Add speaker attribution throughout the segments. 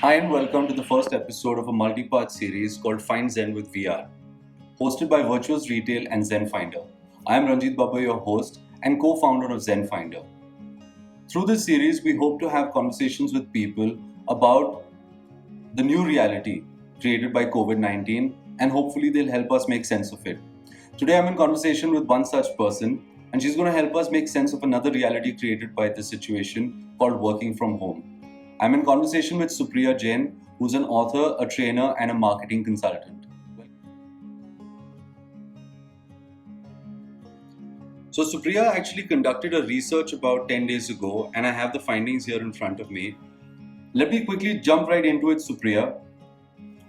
Speaker 1: Hi and welcome to the first episode of a multi-part series called Find Zen with VR, hosted by Virtuous Retail and Zen Finder. I am Ranjit Baba, your host and co-founder of Zen Finder. Through this series, we hope to have conversations with people about the new reality created by COVID-19 and hopefully they'll help us make sense of it. Today I'm in conversation with one such person and she's going to help us make sense of another reality created by this situation called working from home. I'm in conversation with Supriya Jain, who's an author, a trainer, and a marketing consultant. So, Supriya actually conducted a research about 10 days ago, and I have the findings here in front of me. Let me quickly jump right into it, Supriya.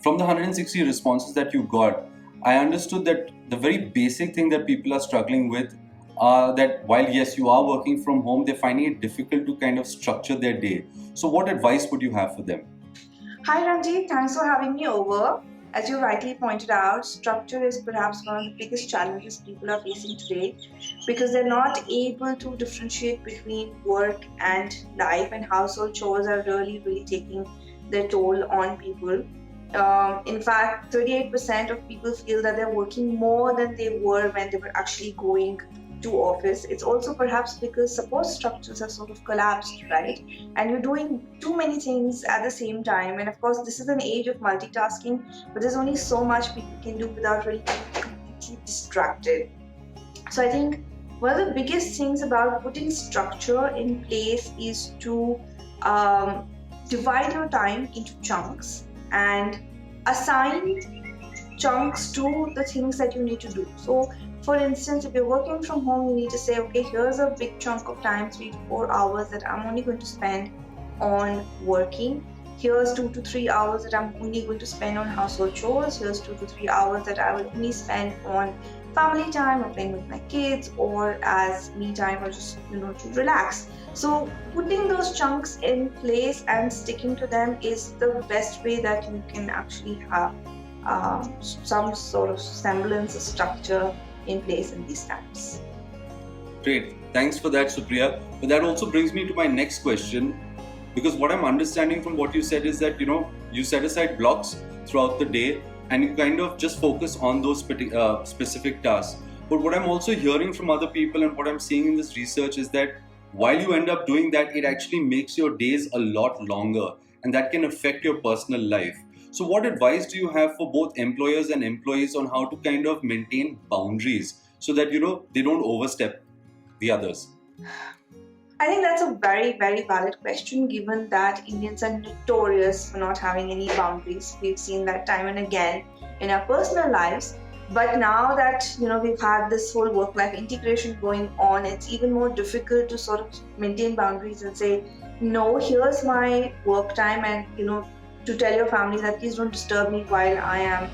Speaker 1: From the 160 responses that you got, I understood that the very basic thing that people are struggling with are that while yes, you are working from home, they're finding it difficult to kind of structure their day. So, what advice would you have for them?
Speaker 2: Hi Ranjit, thanks for having me over. As you rightly pointed out, structure is perhaps one of the biggest challenges people are facing today because they're not able to differentiate between work and life, and household chores are really taking their toll on people. In fact, 38% of people feel that they're working more than they were when they were actually going to office. It's also perhaps because support structures have sort of collapsed, right? And you're doing too many things at the same time. And of course, this is an age of multitasking, but there's only so much people can do without really being completely distracted. So I think one of the biggest things about putting structure in place is to divide your time into chunks and assign chunks to the things that you need to do. So, for instance, if you're working from home, you need to say, okay, here's a big chunk of time, 3 to 4 hours that I'm only going to spend on working. Here's 2 to 3 hours that I'm only going to spend on household chores. Here's 2 to 3 hours that I will only spend on family time or playing with my kids or as me time or just to relax. So putting those chunks in place and sticking to them is the best way that you can actually have some sort of semblance of structure in place in these times.
Speaker 1: Great. Thanks for that, Supriya. But that also brings me to my next question. Because what I'm understanding from what you said is that, you set aside blocks throughout the day and you kind of just focus on those specific tasks. But what I'm also hearing from other people and what I'm seeing in this research is that while you end up doing that, it actually makes your days a lot longer and that can affect your personal life. So, what advice do you have for both employers and employees on how to kind of maintain boundaries so that, they don't overstep the others?
Speaker 2: I think that's a very valid question given that Indians are notorious for not having any boundaries. We've seen that time and again in our personal lives. But now that we've had this whole work-life integration going on, it's even more difficult to sort of maintain boundaries and say, no, here's my work time, and to tell your family that please don't disturb me while I am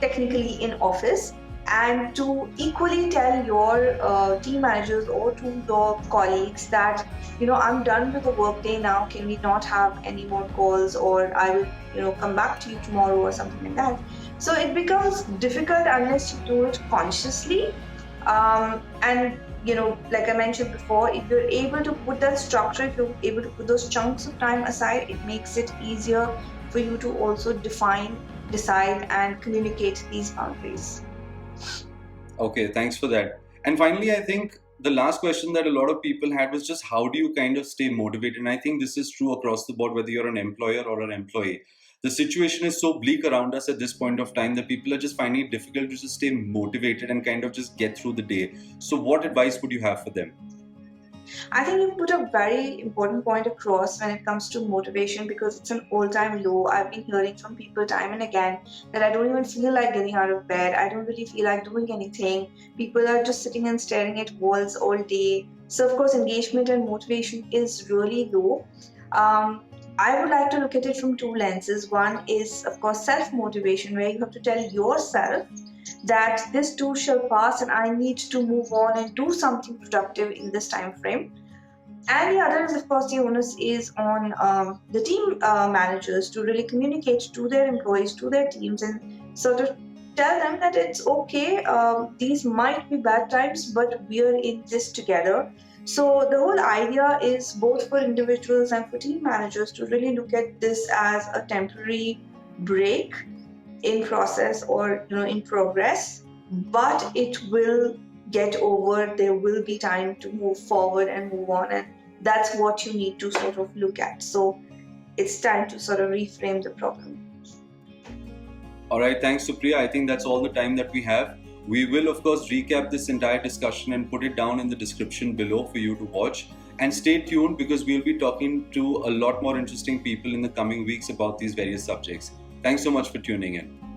Speaker 2: technically in office, and to equally tell your team managers or to your colleagues that I'm done with the workday now, can we not have any more calls, or I will come back to you tomorrow or something like that. So it becomes difficult unless you do it consciously, and like I mentioned before, if you're able to put that structure, if you're able to put those chunks of time aside, it makes it easier for you to also define, decide and communicate these boundaries.
Speaker 1: Okay, thanks for that. And finally, I think the last question that a lot of people had was just how do you kind of stay motivated? And I think this is true across the board, whether you're an employer or an employee. The situation is so bleak around us at this point of time that people are just finding it difficult to just stay motivated and kind of just get through the day. So, what advice would you have for them?
Speaker 2: I think you put a very important point across when it comes to motivation because it's an all-time low. I've been hearing from people time and again that I don't even feel like getting out of bed. I don't really feel like doing anything. People are just sitting and staring at walls all day. So of course, engagement and motivation is really low. I would like to look at it from two lenses. One is, of course, self-motivation, where you have to tell yourself that this too shall pass and I need to move on and do something productive in this time frame. And the other is, of course, the onus is on the team managers to really communicate to their employees, to their teams, and sort of tell them that it's okay. These might be bad times, but we're in this together. So the whole idea is both for individuals and for team managers to really look at this as a temporary break in process or in progress, but it will get over. There will be time to move forward and move on, and that's what you need to sort of look at. So it's time to sort of reframe the problem.
Speaker 1: All right, thanks, Supriya. I think that's all the time that we have. We will, of course, recap this entire discussion and put it down in the description below for you to watch. And stay tuned because we'll be talking to a lot more interesting people in the coming weeks about these various subjects. Thanks so much for tuning in.